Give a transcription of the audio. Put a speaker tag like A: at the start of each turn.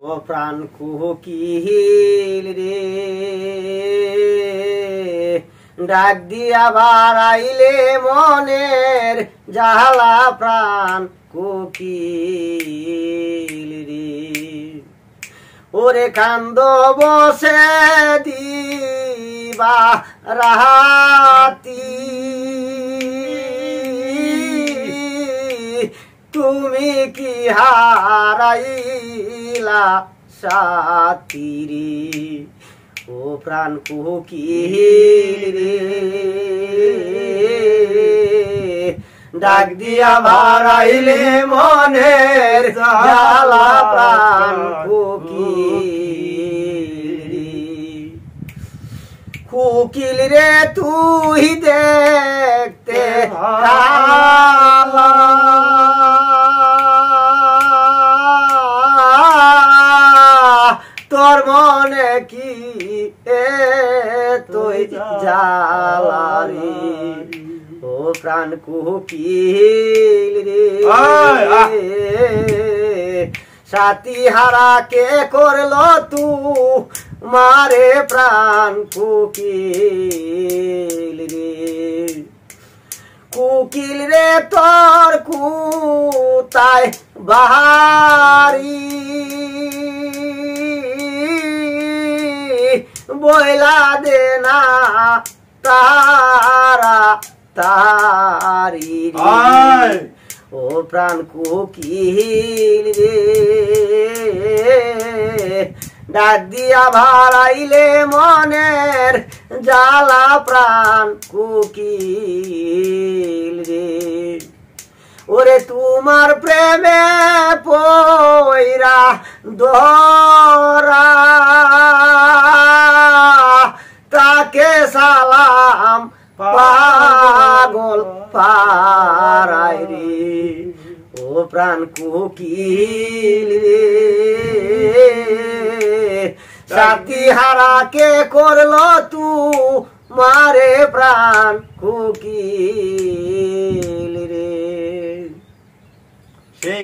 A: ও প্রাণ কুকিল রে ডাক দিয়া বাড়াইলে মনের জালা প্রাণ কুকিল রে ওরে কান্দ বসে দিবা রাতি তুমি কি হারাইলা সাথীরে ও প্রাণ কুকিল রে ডাক দিয়া বাড়াইলে মনের জালা প্রাণ কুকিল রে কুকিল রে তুই দেখতে কালা তোর মনে কি তুই জালারি ও প্রাণ কুকিল রে সাথী হারা কে করলো তু মারে প্রাণ কুকিল রে কুকিল রে তোর কুতায় বাহারি বইলা দে না তারা তারি ও প্রাণ কুকিল রে ডাক দিয়া ভাড়াইলে মনের জালা প্রাণ কুকিল রে ওরে তোমার প্রেমে পয়রা দরা তাকে সালাম পাগল পারাই রে ও প্রাণ কুকিল রে সাথী হারা কে করলো তু মারে প্রাণ কুকিল